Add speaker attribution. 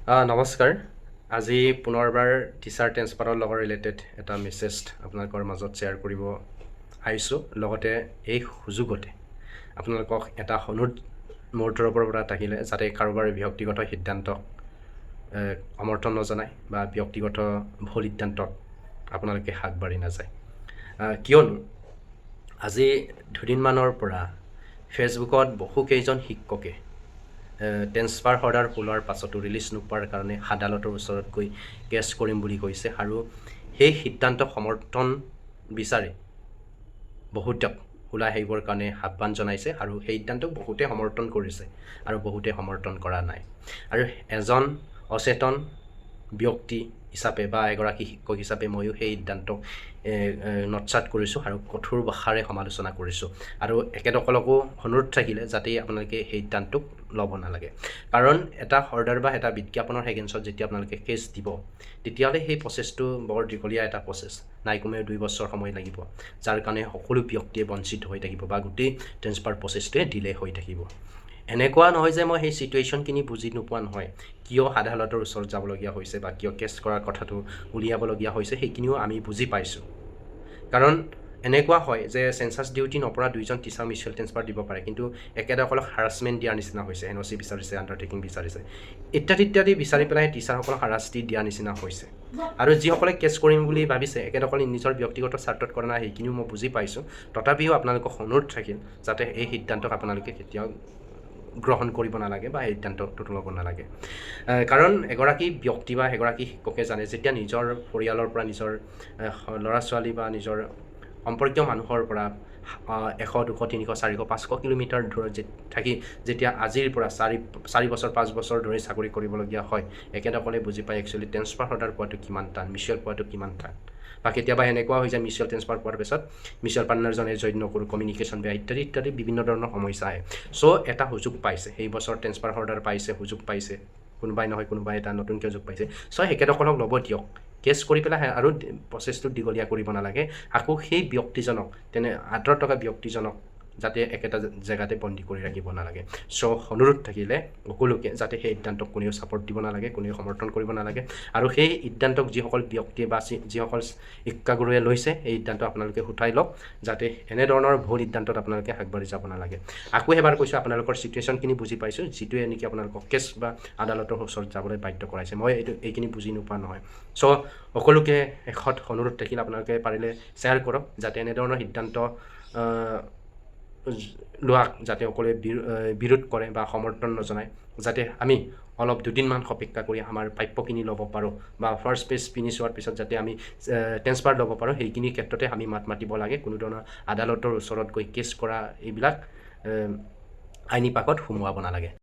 Speaker 1: নমস্কাৰ। আজি পুনৰবাৰ টিচাৰ ট্ৰেন্সফাৰৰ লগত ৰিলেটেড এটা মেছেজ আপোনালোকৰ মাজত শ্বেয়াৰ কৰিব আহিছোঁ। লগতে এই সুযোগতে আপোনালোকক এটা অনুৰোধ মোৰ তৰফৰ পৰা থাকিলে যাতে কাৰোবাৰ ব্যক্তিগত সিদ্ধান্তক সমৰ্থন নজনায় বা ব্যক্তিগত ভুল সিদ্ধান্তক আপোনালোকে আগবাঢ়ি নাযায়। কিয়নো আজি দুদিনমানৰ পৰা ফেচবুকত বহুকেইজন শিক্ষকে ট্ৰেন্সফাৰ অৰ্ডাৰ ওলোৱাৰ পাছতো ৰিলিজ নোপোৱাৰ কাৰণে আদালতৰ ওচৰত গৈ কেছ কৰিম বুলি কৈছে আৰু সেই সিদ্ধান্তক সমৰ্থন বিচাৰি বহুতক ওলাই আহিবৰ কাৰণে আহ্বান জনাইছে আৰু সেই সিদ্ধান্তক বহুতে সমৰ্থন কৰিছে আৰু বহুতে সমৰ্থন কৰা নাই। আৰু এজন অচেতন ব্যক্তি হিচাপে বা এগৰাকী শিক্ষক হিচাপে ময়ো সেই সিদ্ধান্তক নৎসাত কৰিছোঁ আৰু কঠোৰ ভাষাৰে সমালোচনা কৰিছোঁ আৰু এখেতসকলকো অনুৰোধ থাকিলে যাতে আপোনালোকে সেই সিদ্ধান্তক ল'ব নালাগে। কাৰণ এটা অৰ্ডাৰ বা এটা বিজ্ঞাপনৰ এগেইনষ্টত যেতিয়া আপোনালোকে কেছ দিব তেতিয়াহ'লে সেই প্ৰচেছটো বৰ দীঘলীয়া এটা প্ৰচেছ, নাই কমেও 2 বছৰ সময় লাগিব, যাৰ কাৰণে সকলো ব্যক্তিয়ে বঞ্চিত হৈ থাকিব বা গোটেই ট্ৰেন্সফাৰ প্ৰচেছটোৱে ডিলে হৈ থাকিব। এনেকুৱা নহয় যে মই সেই চিটুৱেশ্যনখিনি বুজি নোপোৱা নহয়, কিয় আদালতৰ ওচৰত যাবলগীয়া হৈছে বা কিয় কেছ কৰাৰ কথাটো উলিয়াবলগীয়া হৈছে সেইখিনিও আমি বুজি পাইছোঁ। কাৰণ এনেকুৱা হয় যে চেঞ্চাছ ডিউটি নপৰা 2জন টিচাৰ মিউচুৱেল ট্ৰেন্সফাৰ দিব পাৰে, কিন্তু একেদসকলক হাৰাছমেণ্ট দিয়াৰ নিচিনা হৈছে, NOC বিচাৰিছে, আণ্ডাৰটেকিং বিচাৰিছে, ইত্যাদি বিচাৰি পেলাই টিচাৰসকলক হাৰাশাস্তি দিয়া নিচিনা হৈছে। আৰু যিসকলে কেছ কৰিম বুলি ভাবিছে একেদসকলে নিজৰ ব্যক্তিগত স্বাৰ্থত কৰা নাই সেইখিনিও মই বুজি পাইছোঁ। তথাপিও আপোনালোকক অনুৰোধ থাকিল যাতে এই সিদ্ধান্তক আপোনালোকে কেতিয়াও গ্ৰহণ কৰিব নালাগে বা এই সিদ্ধান্তটো ল'ব নালাগে। কাৰণ এগৰাকী ব্যক্তি বা এগৰাকী শিক্ষকে জানে যেতিয়া নিজৰ পৰিয়ালৰ পৰা নিজৰ ল'ৰা ছোৱালী বা নিজৰ সম্পৰ্কীয় মানুহৰ পৰা 100, 200, 300, 400, 500 কিলোমিটাৰ দূৰত থাকি যেতিয়া আজিৰ পৰা 4 বছৰ 5 বছৰ ধৰি চাকৰি কৰিবলগীয়া হয়, একেদসকলে বুজি পায় একচুৱেলি ট্ৰেন্সফাৰ অৰ্ডাৰ পোৱাটো কিমান টান, মিউচুৱেল পোৱাটো কিমান টান। বা কেতিয়াবা এনেকুৱা হৈ যায় মিউচুৱেল ট্ৰেন্সফাৰ পোৱাৰ পিছত মিউচুৱেল পাৰ্টনাৰজনে জইন নকৰোঁ, কমিউনিকেশ্যন বেয়া, ইত্যাদি বিভিন্ন ধৰণৰ সমস্যা আহে। চ' এটা সুযোগ পাইছে, সেই বছৰ ট্ৰেন্সফাৰ অৰ্ডাৰ পাইছে, সুযোগ পাইছে, কোনোবাই নহয় কোনোবাই এটা নতুনকৈ সুযোগ পাইছে। চ' একেদসকলক ল'ব দিয়ক, কেছ কৰি পেলাই আৰু প্ৰচেছটো দীঘলীয়া কৰিব নালাগে। আকৌ সেই ব্যক্তিজনক আঁতৰত থকা ব্যক্তিজনক যাতে একেটা জেগাতে বন্দী কৰি ৰাখিব নালাগে। চ' অনুৰোধ থাকিলে সকলোকে যাতে সেই সিদ্ধান্তক কোনেও ছাপৰ্ট দিব নালাগে, কোনেও সমৰ্থন কৰিব নালাগে। আৰু সেই সিদ্ধান্তক যিসকল ব্যক্তিয়ে বা যিসকল শিক্ষাগুৰুৱে লৈছে এই সিদ্ধান্ত আপোনালোকে উঠাই লওক, যাতে এনেধৰণৰ ভুল সিদ্ধান্তত আপোনালোকে আগবাঢ়ি যাব নালাগে। আকৌ এবাৰ কৈছোঁ আপোনালোকৰ চিটুৱেশ্যনখিনি বুজি পাইছোঁ, যিটোৱে নেকি আপোনালোকক কেছ বা আদালতৰ ওচৰত যাবলৈ বাধ্য কৰাইছে। মই এইখিনি বুজি নোপোৱা নহয়। চ' সকলোকে শেষত অনুৰোধ থাকিলে আপোনালোকে পাৰিলে শ্বেয়াৰ কৰক যাতে এনেধৰণৰ সিদ্ধান্ত লোৱাক যাতে সকলোৱে বিৰোধ কৰে বা সমৰ্থন নজনায়, যাতে আমি অলপ 2দিনমান অপেক্ষা কৰি আমাৰ প্ৰাপ্যখিনি ল'ব পাৰোঁ বা ফাৰ্ষ্ট পেজ ফিনিছ হোৱাৰ পিছত যাতে আমি ট্ৰেন্সফাৰ ল'ব পাৰোঁ, সেইখিনি ক্ষেত্ৰতে আমি মাত মাতিব লাগে। কোনো ধৰণৰ আদালতৰ ওচৰত গৈ কেছ কৰা এইবিলাক আইনী পাকত সোমোৱাব নালাগে।